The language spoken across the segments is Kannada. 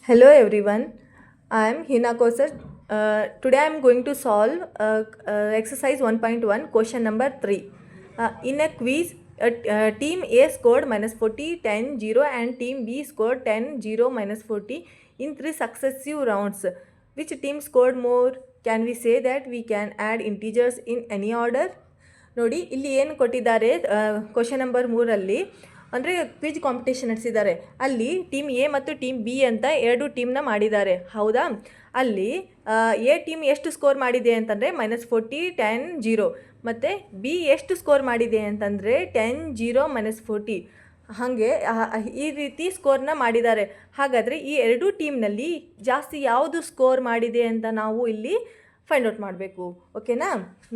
Hello everyone, I am Hina Kosar. Today I am going to solve exercise 1.1 question number 3. In a quiz, team A scored minus 40, 10, 0 and team B scored 10, 0, minus 40 in 3 successive rounds. Which team scored more? Can we say that we can add integers in any order? ನೋಡಿ ಇಲ್ಲಿ ಏನು ಕೊಟ್ಟಿದ್ದಾರೆ ಕ್ವಶನ್ ನಂಬರ್ 3 ಅಂದರೆ ಕ್ವಿಜ್ ಕಾಂಪಿಟೇಷನ್ ನಡೆಸಿದ್ದಾರೆ. ಅಲ್ಲಿ ಟೀಮ್ ಎ ಮತ್ತು ಟೀಮ್ ಬಿ ಅಂತ ಎರಡು ಟೀಮ್ನ ಮಾಡಿದ್ದಾರೆ, ಹೌದಾ? ಅಲ್ಲಿ ಎ ಟೀಮ್ ಎಷ್ಟು ಸ್ಕೋರ್ ಮಾಡಿದೆ ಅಂತಂದರೆ -40, 10, 0 ಮತ್ತು ಬಿ ಎಷ್ಟು ಸ್ಕೋರ್ ಮಾಡಿದೆ ಅಂತಂದರೆ 10, 0, -40. ಹಾಗೆ ಈ ರೀತಿ ಸ್ಕೋರ್ನ ಮಾಡಿದ್ದಾರೆ. ಹಾಗಾದರೆ ಈ ಎರಡೂ ಟೀಮ್ನಲ್ಲಿ ಜಾಸ್ತಿ ಯಾವುದು ಸ್ಕೋರ್ ಮಾಡಿದೆ ಅಂತ ನಾವು ಇಲ್ಲಿ ಫೈಂಡ್ ಔಟ್ ಮಾಡಬೇಕು. ಓಕೆನಾ?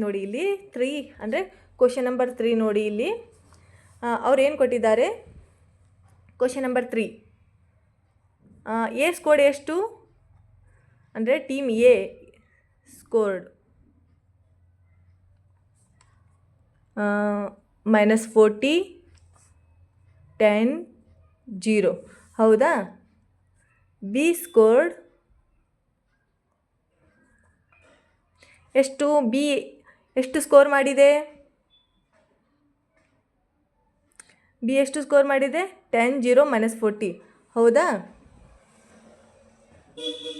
ನೋಡಿ ಇಲ್ಲಿ 3 ಅಂದರೆ ಕ್ವಶನ್ ನಂಬರ್ 3 ನೋಡಿ ಇಲ್ಲಿ ಅವ್ರು ಏನು ಕೊಟ್ಟಿದ್ದಾರೆ. ಕ್ವಶನ್ ನಂಬರ್ 3 ಎ ಸ್ಕೋರ್ಡ್ ಎಷ್ಟು ಅಂದರೆ ಟೀಮ್ ಎ ಸ್ಕೋರ್ಡ್ -40, 10, 0, ಹೌದಾ? ಬಿ ಸ್ಕೋರ್ಡ್ ಎಷ್ಟು? ಬಿ ಎಷ್ಟು ಸ್ಕೋರ್ ಮಾಡಿದೆ? ಬಿ ಎಷ್ಟು ಸ್ಕೋರ್ ಮಾಡಿದೆ? 10, 0, -40, ಹೌದಾ?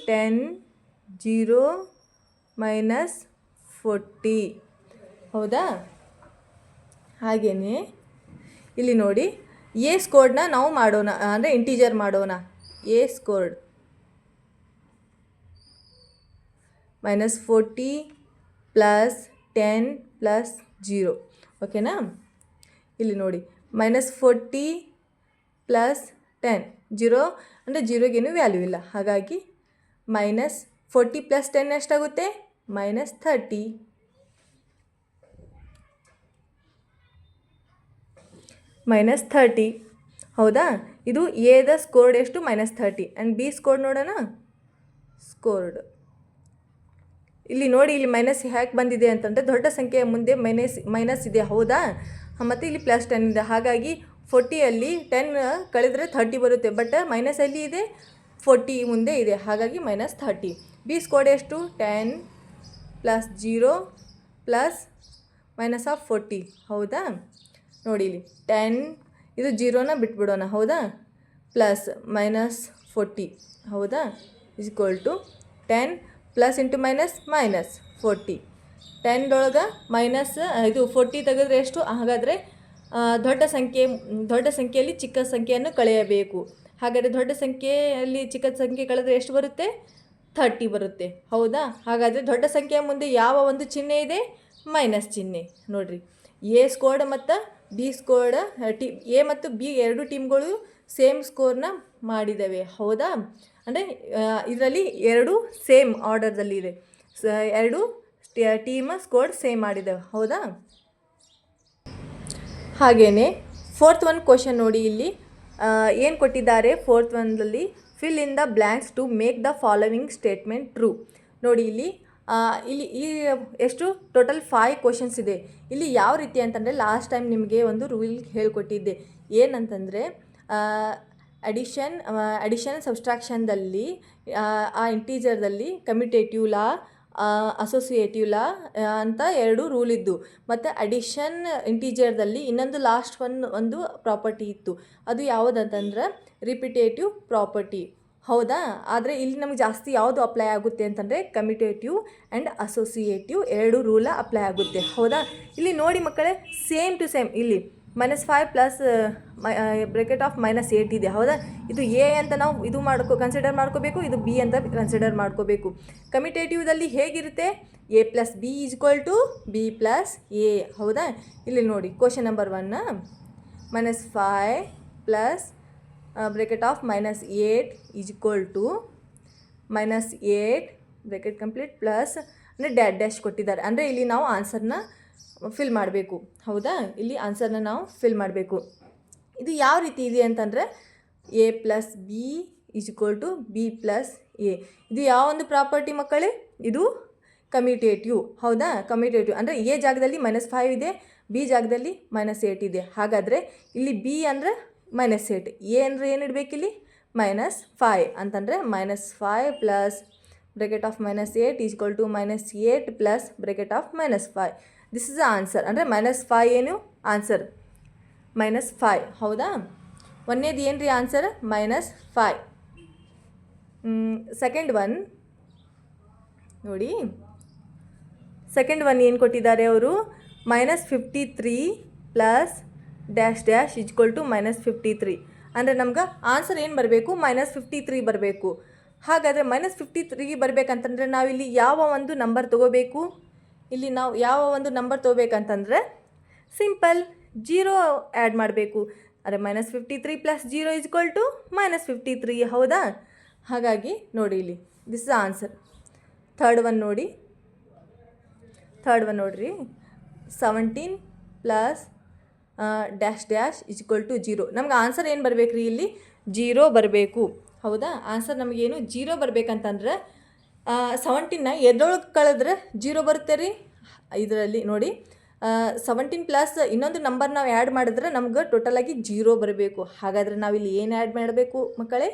10, 0, -40, ಹೌದಾ? ಹಾಗೆಯೇ ಇಲ್ಲಿ ನೋಡಿ ಎ ಸ್ಕೋರ್ಡ್ನ ನಾವು ಮಾಡೋಣ, ಅಂದರೆ ಇಂಟೀಜರ್ ಮಾಡೋಣ. ಎ ಸ್ಕೋರ್ಡ್ -40 + 10 + 0, ಓಕೆನಾ? ಇಲ್ಲಿ ನೋಡಿ -40 + 10, 0 ಅಂದರೆ 0ಗೇನು ವ್ಯಾಲ್ಯೂ ಇಲ್ಲ, ಹಾಗಾಗಿ -40 + 10 ಎಷ್ಟಾಗುತ್ತೆ? -30. -30, ಹೌದಾ? ಇದು ಎದ ಸ್ಕೋರ್ಡ್ ಎಷ್ಟು? -30 ಆ್ಯಂಡ್ ಬಿ ಸ್ಕೋರ್ಡ್ ನೋಡೋಣ. ಸ್ಕೋರ್ಡ್ ಇಲ್ಲಿ ನೋಡಿ, ಇಲ್ಲಿ ಮೈನಸ್ ಯಾಕೆ ಬಂದಿದೆ ಅಂತಂದರೆ ದೊಡ್ಡ ಸಂಖ್ಯೆಯ ಮುಂದೆ ಮೈನಸ್ ಇದೆ, ಹೌದಾ? ಮತ್ತು ಇಲ್ಲಿ +10 ಇದೆ, ಹಾಗಾಗಿ 40ಯಲ್ಲಿ 10 ಕಳೆದರೆ 30 ಬರುತ್ತೆ. ಬಟ್ ಮೈನಸಲ್ಲಿ ಇದೆ, 40 ಮುಂದೆ ಇದೆ, ಹಾಗಾಗಿ -30. ಬಿ ಸ್ಕೋರ್ಡ್ ಎಷ್ಟು? 10 + 0 + -40, ಹೌದಾ? ನೋಡಿ ಇಲ್ಲಿ 10, ಇದು 0ನ ಬಿಟ್ಬಿಡೋಣ, ಹೌದಾ? ಪ್ಲಸ್ -40, ಹೌದಾ? = 10 ಪ್ಲಸ್ ಇಂಟು -40. 10 ಮೈನಸ್ ಇದು 40 ತೆಗೆದ್ರೆ ಎಷ್ಟು? ಹಾಗಾದರೆ ದೊಡ್ಡ ಸಂಖ್ಯೆಯಲ್ಲಿ ಚಿಕ್ಕ ಸಂಖ್ಯೆಯನ್ನು ಕಳೆಯಬೇಕು. ಹಾಗಾದರೆ ದೊಡ್ಡ ಸಂಖ್ಯೆಯಲ್ಲಿ ಚಿಕ್ಕ ಸಂಖ್ಯೆ ಕಳೆದ್ರೆ ಎಷ್ಟು ಬರುತ್ತೆ? 30 ಬರುತ್ತೆ, ಹೌದಾ? ಹಾಗಾದರೆ ದೊಡ್ಡ ಸಂಖ್ಯೆಯ ಮುಂದೆ ಯಾವ ಒಂದು ಚಿಹ್ನೆ ಇದೆ? ಮೈನಸ್ ಚಿಹ್ನೆ. ನೋಡಿರಿ, ಎ ಸ್ಕೋರ್ಡ್ ಮತ್ತು ಬಿ ಸ್ಕೋರ್ಡ್ ಎ ಮತ್ತು ಬಿ ಎರಡು ಟೀಮ್ಗಳು ಸೇಮ್ ಸ್ಕೋರ್ನ ಮಾಡಿದ್ದಾವೆ, ಹೌದಾ? ಅಂದರೆ ಇದರಲ್ಲಿ ಎರಡು ಸೇಮ್ ಆರ್ಡರ್ದಲ್ಲಿದೆ, ಎರಡು ಟೀಮ್ ಸ್ಕೋರ್ಡ್ ಸೇಮ್ ಮಾಡಿದ್ದಾವೆ, ಹೌದಾ? ಹಾಗೆಯೇ 4th ಒನ್ ಕ್ವಶನ್ ನೋಡಿ, ಇಲ್ಲಿ ಏನು ಕೊಟ್ಟಿದ್ದಾರೆ? 4th ಒನ್ನಲ್ಲಿ fill in the blanks to make the following statement true. ನೋಡಿ ಇಲ್ಲಿ ಈ ಎಷ್ಟು ಟೋಟಲ್ 5 ಕ್ವಶನ್ಸ್ ಇದೆ. ಇಲ್ಲಿ ಯಾವ ರೀತಿ ಅಂತಂದರೆ ಲಾಸ್ಟ್ ಟೈಮ್ ನಿಮಗೆ ಒಂದು ರೂಲ್ ಹೇಳ್ಕೊಟ್ಟಿದ್ದೆ, ಏನಂತಂದರೆ ಅಡಿಷನ್ ಸಬ್ಸ್ಟ್ರಾಕ್ಷನ್ದಲ್ಲಿ ಆ ಇಂಟೀಜರ್ದಲ್ಲಿ ಕಮ್ಯುಟೇಟಿವ್ ಲಾ, ಅಸೋಸಿಯೇಟಿವ್ ಲಾ ಅಂತ ಎರಡು ರೂಲ್ ಇದ್ದು, ಮತ್ತು ಅಡಿಷನ್ ಇಂಟೀಜರ್ದಲ್ಲಿ ಇನ್ನೊಂದು ಲಾಸ್ಟ್ ಒಂದು ಪ್ರಾಪರ್ಟಿ ಇತ್ತು. ಅದು ಯಾವುದಂತಂದ್ರೆ ರಿಪಿಟೇಟಿವ್ ಪ್ರಾಪರ್ಟಿ, ಹೌದಾ? ಆದರೆ ಇಲ್ಲಿ ನಮಗೆ ಜಾಸ್ತಿ ಯಾವುದು ಅಪ್ಲೈ ಆಗುತ್ತೆ ಅಂತಂದರೆ ಕಮ್ಯುಟೇಟಿವ್ ಆ್ಯಂಡ್ ಅಸೋಸಿಯೇಟಿವ್ ಎರಡು ರೂಲ ಅಪ್ಲೈ ಆಗುತ್ತೆ, ಹೌದಾ? ಇಲ್ಲಿ ನೋಡಿ ಮಕ್ಕಳೇ, ಸೇಮ್ ಟು ಸೇಮ್ ಇಲ್ಲಿ -5 ಪ್ಲಸ್ -8 ಇದೆ, ಹೌದಾ? ಇದು ಎ ಅಂತ ನಾವು ಇದು ಕನ್ಸಿಡರ್ ಮಾಡ್ಕೋಬೇಕು, ಇದು ಬಿ ಅಂತ ಕನ್ಸಿಡರ್ ಮಾಡ್ಕೋಬೇಕು. ಕಮ್ಯುಟೇಟಿವ್ದಲ್ಲಿ ಹೇಗಿರುತ್ತೆ? a + b = b + a, ಹೌದಾ? ಇಲ್ಲಿ ನೋಡಿ ಕ್ವಶನ್ ನಂಬರ್ 1 -5 ಪ್ಲಸ್ -8 = -8 ಪ್ಲಸ್ ಅಂದರೆ ಡ್ಯಾಶ್ ಕೊಟ್ಟಿದ್ದಾರೆ, ಅಂದರೆ ಇಲ್ಲಿ ನಾವು ಆನ್ಸರ್ನ ಫಿಲ್ ಮಾಡಬೇಕು, ಹೌದಾ? ಇಲ್ಲಿ ಆನ್ಸರ್ನ ನಾವು ಫಿಲ್ ಮಾಡಬೇಕು. ಇದು ಯಾವ ರೀತಿ ಇದೆ ಅಂತಂದರೆ a + b = b + a. ಇದು ಯಾವ ಒಂದು ಪ್ರಾಪರ್ಟಿ ಮಕ್ಕಳೇ? ಇದು ಕಮ್ಯುಟೇಟಿವ್, ಹೌದಾ? ಕಮ್ಯುಟೇಟಿವ್ ಅಂದರೆ ಎ ಜಾಗದಲ್ಲಿ -5 ಇದೆ, ಬಿ ಜಾಗದಲ್ಲಿ -8 ಇದೆ. ಹಾಗಾದರೆ ಇಲ್ಲಿ ಬಿ ಅಂದರೆ -8, ಎ ಅಂದರೆ ಏನು ಇಡಬೇಕಿಲ್ಲಿ? ಮೈನಸ್ 5 ಅಂತಂದರೆ -5 plus bracket of -8 is equal to -8 plus bracket of -5. This is the answer. ಅಂದರೆ -5 ಏನು ಆನ್ಸರ್? -5 ಹೌದಾ? ಒಂದೇದು ಏನು ರೀ ಆನ್ಸರ್? -5. ಸೆಕೆಂಡ್ ಒನ್ ನೋಡಿ, ಸೆಕೆಂಡ್ ಒನ್ ಏನು ಕೊಟ್ಟಿದ್ದಾರೆ ಅವರು? -53 plus dash dash equal to -53. ಅಂದರೆ ನಮ್ಗೆ ಆನ್ಸರ್ ಏನು ಬರಬೇಕು? -53 ಬರಬೇಕು. ಹಾಗಾದರೆ -53 ಬರಬೇಕಂತಂದರೆ ನಾವಿಲ್ಲಿ ಯಾವ ಒಂದು ನಂಬರ್ ತೊಗೋಬೇಕು? ಇಲ್ಲಿ ನಾವು ಯಾವ ಒಂದು ನಂಬರ್ ತೊಗೋಬೇಕಂತಂದರೆ ಸಿಂಪಲ್ 0 ಆ್ಯಡ್ ಮಾಡಬೇಕು. ಅಂದರೆ -53 ಪ್ಲಸ್ 0 ಈಸ್ ಈಕ್ವಲ್ ಟು -53 ಹೌದಾ? ಹಾಗಾಗಿ ನೋಡಿ ಇಲ್ಲಿ this is answer. Third one ನೋಡಿರಿ, 17 plus dash dash is equal to 0. ನಮ್ಗೆ ಆನ್ಸರ್ ಏನು ಬರಬೇಕು ರೀ? ಇಲ್ಲಿ 0 ಬರಬೇಕು ಹೌದಾ? ಆನ್ಸರ್ ನಮಗೇನು 0 ಬರಬೇಕಂತಂದ್ರೆ 17ನ ಎದ್ರೊಳಗೆ ಕಳೆದ್ರೆ 0 ಬರುತ್ತೆ ರೀ. ಇದರಲ್ಲಿ ನೋಡಿ 17 ಪ್ಲಸ್ ಇನ್ನೊಂದು ನಂಬರ್ ನಾವು ಆ್ಯಡ್ ಮಾಡಿದ್ರೆ ನಮ್ಗೆ ಟೋಟಲಾಗಿ 0 ಬರಬೇಕು. ಹಾಗಾದರೆ ನಾವಿಲ್ಲಿ ಏನು ಆ್ಯಡ್ ಮಾಡಬೇಕು ಮಕ್ಕಳೇ?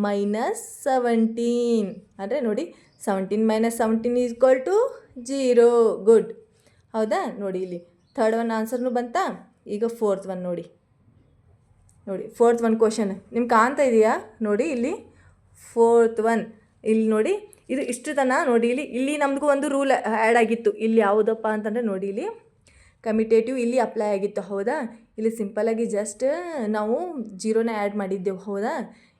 -17. ಅಂದರೆ ನೋಡಿ 17 - 17 ಈಸ್ ಈಕ್ವಲ್ ಟು 0. ಗುಡ್ ಹೌದಾ? ನೋಡಿ ಇಲ್ಲಿ ಥರ್ಡ್ ಒನ್ ಆನ್ಸರ್ನು ಬಂತಾ? ಈಗ ಫೋರ್ತ್ ಒನ್ ನೋಡಿ, ಫೋರ್ತ್ ಒನ್ ಕ್ವಶನ್ ನಿಮ್ಗೆ ಕಾಣ್ತಾ ಇದೆಯಾ? ನೋಡಿ ಇಲ್ಲಿ ಫೋರ್ತ್ ಒನ್ ಇಲ್ಲಿ ನೋಡಿ, ಇದು ಇಷ್ಟು ತನ ನೋಡಿ ಇಲ್ಲಿ ನಮಗೂ ಒಂದು ರೂಲ್ ಆ್ಯಡ್ ಆಗಿತ್ತು. ಇಲ್ಲಿ ಯಾವುದಪ್ಪ ಅಂತಂದರೆ ನೋಡಿ ಇಲ್ಲಿ ಕಮಿಟೇಟಿವ್ ಇಲ್ಲಿ ಅಪ್ಲೈ ಆಗಿತ್ತು ಹೌದಾ? ಇಲ್ಲಿ ಸಿಂಪಲಾಗಿ ಜಸ್ಟ್ ನಾವು 0ನ ಆ್ಯಡ್ ಮಾಡಿದ್ದೆವು ಹೌದಾ?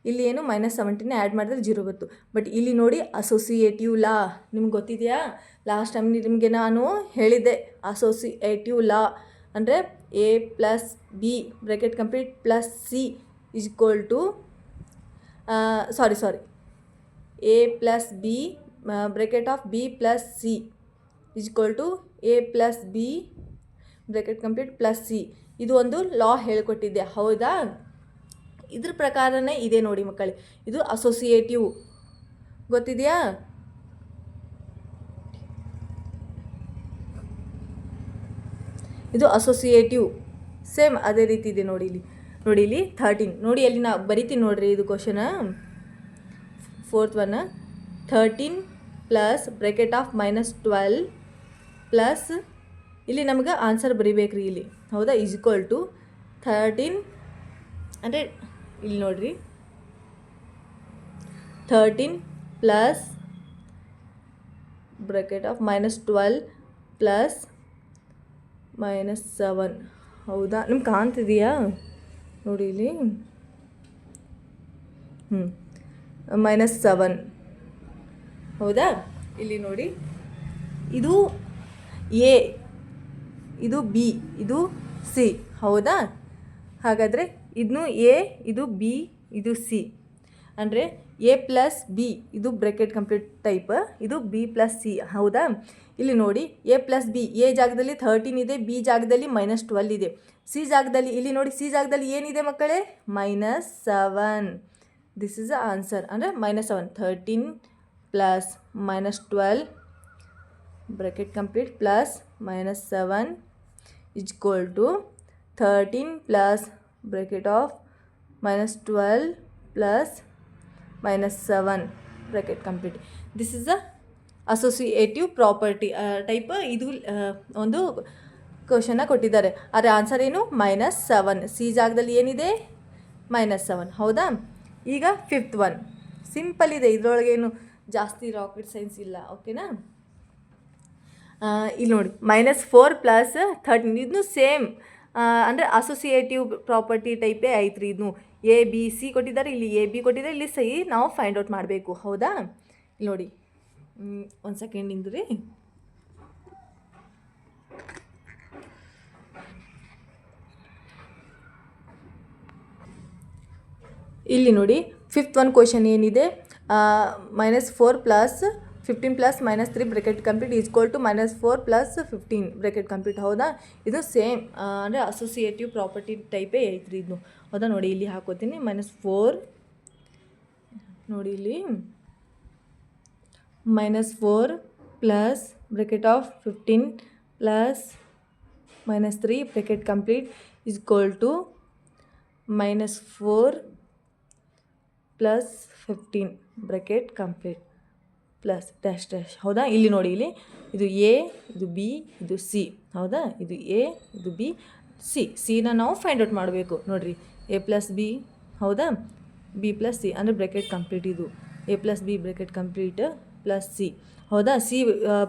ಇಲ್ಲಿ ಏನು -17ನ ಆ್ಯಡ್ ಮಾಡಿದ್ರೆ 0 ಬಂತು. ಬಟ್ ಇಲ್ಲಿ ನೋಡಿ ಅಸೋಸಿಯೇಟಿವ್ ಲಾ ನಿಮ್ಗೆ ಗೊತ್ತಿದೆಯಾ? ಲಾಸ್ಟ್ ಟೈಮ್ ನಿಮಗೆ ನಾನು ಹೇಳಿದ್ದೆ ಅಸೋಸಿಯೇಟಿವ್ ಲಾ ಅಂದರೆ A plus B bracket complete plus C is equal to sorry A plus B bracket of B plus C is equal to A plus B bracket complete plus C. ಇದು ಒಂದು ಲಾ ಹೇಳಿಕೊಟ್ಟಿದ್ದೆ ಹೌದಾ? ಇದ್ರ ಪ್ರಕಾರನೇ ಇದೆ ನೋಡಿ ಮಕ್ಕಳೇ, ಇದು ಅಸೋಸಿಯೇಟಿವ್ ಗೊತ್ತಿದೆಯಾ? ಇದು ಅಸೋಸಿಯೇಟಿವ್ ಸೇಮ್ ಅದೇ ರೀತಿ ಇದೆ ನೋಡಿ ಇಲ್ಲಿ 13 ನೋಡಿ ಅಲ್ಲಿ ನಾ ಬರಿತೀನಿ ನೋಡ್ರಿ. ಇದು question fourth one 13 plus bracket of -12 plus ಇಲ್ಲಿ ನಮ್ಗೆ ಆನ್ಸರ್ ಬರಿಬೇಕು ರೀ ಇಲ್ಲಿ ಹೌದಾ? ಈಸ್ ಈಕ್ವಲ್ ಟು 13 ಅಂದರೆ ಇಲ್ಲಿ ನೋಡ್ರಿ 13 ಪ್ಲಸ್ ಬ್ರ್ಯಾಕೆಟ್ ಆಫ್ -12 ಪ್ಲಸ್ -7 ಹೌದಾ? ನಿಮ್ಗೆ ಕಾಣ್ತಿದೆಯಾ ನೋಡಿ ಇಲ್ಲಿ -7 ಹೌದಾ? ಇಲ್ಲಿ ನೋಡಿ ಇದು A, ಇದು B, ಇದು C ಹೌದಾ? ಹಾಗಾದರೆ ಇದನ್ನು A, ಇದು B, ಇದು C ಅಂದರೆ A ಪ್ಲಸ್ B ಇದು ಬ್ರ್ಯಾಕೆಟ್ ಕಂಪ್ಲೀಟ್ ಟೈಪ್, ಇದು B ಪ್ಲಸ್ C ಹೌದಾ? ಇಲ್ಲಿ ನೋಡಿ A ಪ್ಲಸ್ B, A ಜಾಗದಲ್ಲಿ 13 ಇದೆ, B ಜಾಗದಲ್ಲಿ -12 ಇದೆ, C ಜಾಗದಲ್ಲಿ ಇಲ್ಲಿ ನೋಡಿ C ಜಾಗದಲ್ಲಿ ಏನಿದೆ ಮಕ್ಕಳೇ? -7. This is the answer. ಅಂದರೆ -7 13 plus -12 bracket complete plus -7 is equal to 13 plus bracket of -12 plus -7 bracket complete. This is the associative property type. ಇದು ಒಂದು ಕ್ವಶನ್ನ ಕೊಟ್ಟಿದ್ದಾರೆ. ಅದರ ಆನ್ಸರ್ ಏನು? -7. C ಜಾಗದಲ್ಲಿ ಏನಿದೆ? -7 ಹೌದಾ? ಈಗ ಫಿಫ್ತ್ ಒನ್ ಸಿಂಪಲ್ ಇದೆ, ಇದರೊಳಗೇನು ಜಾಸ್ತಿ ರಾಕೆಟ್ ಸೈನ್ಸ್ ಇಲ್ಲ ಓಕೆನಾ? ಇಲ್ಲಿ ನೋಡಿ -4 ಪ್ಲಸ್ 13 ಇದನ್ನು ಸೇಮ್ ಅಂದರೆ ಅಸೋಸಿಯೇಟಿವ್ ಪ್ರಾಪರ್ಟಿ ಟೈಪೇ ಐತ್ರಿ. ಇದನ್ನು A B C ಕೊಟ್ಟಿದ್ದಾರೆ, ಇಲ್ಲಿ A B ಕೊಟ್ಟಿದ್ದಾರೆ, ಇಲ್ಲಿ ಸೈ ನಾವು ಫೈಂಡ್ ಔಟ್ ಮಾಡಬೇಕು ಹೌದಾ? ಇಲ್ಲಿ ನೋಡಿ ಒಂದು ಸೆಕೆಂಡ್ ಇಂದು ರೀ. ಇಲ್ಲಿ ನೋಡಿ ಫಿಫ್ತ್ ಒನ್ ಕ್ವಶನ್ ಏನಿದೆ? -4 plus 15 plus -3 bracket complete is equal to -4 plus 15 bracket complete ಹೌದಾ? ಇದು ಸೇಮ್ ಅಂದರೆ ಅಸೋಸಿಯೇಟಿವ್ ಪ್ರಾಪರ್ಟಿ ಟೈಪೇ ಐತ್ರಿ ಇದು ಹೌದಾ? ನೋಡಿ ಇಲ್ಲಿ ಹಾಕೋತೀನಿ -4 ನೋಡಿ ಇಲ್ಲಿ -4 plus bracket of 15 plus -3 bracket complete is equal to -4 plus 15 bracket complete plus dash dash. ಹೌದಾ, ಇಲ್ಲಿ ನೋಡಿ, ಇಲ್ಲಿ ಇದು ಎ, ಇದು ಬಿ, ಇದು ಸಿ. ಹೌದಾ, ಇದು ಎ, ಇದು ಬಿ, ಸಿನ ನಾವು ಫೈಂಡ್ ಔಟ್ ಮಾಡಬೇಕು. ನೋಡಿರಿ, ಎ ಪ್ಲಸ್ ಬಿ, ಹೌದಾ, ಬಿ ಪ್ಲಸ್ ಸಿ ಅಂದರೆ ಬ್ರ್ಯಾಕೆಟ್ ಕಂಪ್ಲೀಟ್. ಇದು A plus B bracket complete plus C. ಹೌದಾ, ಸಿ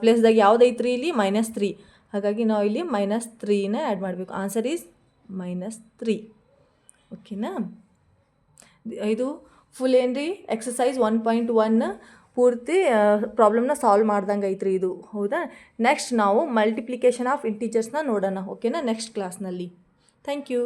ಪ್ಲೇಸ್ದಾಗ ಯಾವುದೈತ್ರಿ ಇಲ್ಲಿ? -3. ಹಾಗಾಗಿ ನಾವು ಇಲ್ಲಿ -3ನ ಆ್ಯಡ್ ಮಾಡಬೇಕು. Answer is -3. ಓಕೆನಾ? ಇದು ಫುಲ್ ಏನ್ರಿ ಎಕ್ಸಸೈಸ್ 1.1 ಪೂರ್ತಿ ಪ್ರಾಬ್ಲಮ್ನ ಸಾಲ್ವ್ ಮಾಡ್ದಂಗೆ ಐತ್ರಿ ಇದು. ಹೌದಾ, ನೆಕ್ಸ್ಟ್ ನಾವು ಮಲ್ಟಿಪ್ಲಿಕೇಶನ್ ಆಫ್ ಇಂಟೀಜರ್ಸ್ನ ನೋಡೋಣ. ಓಕೆನಾ, ನೆಕ್ಸ್ಟ್ ಕ್ಲಾಸ್ನಲ್ಲಿ. Thank you.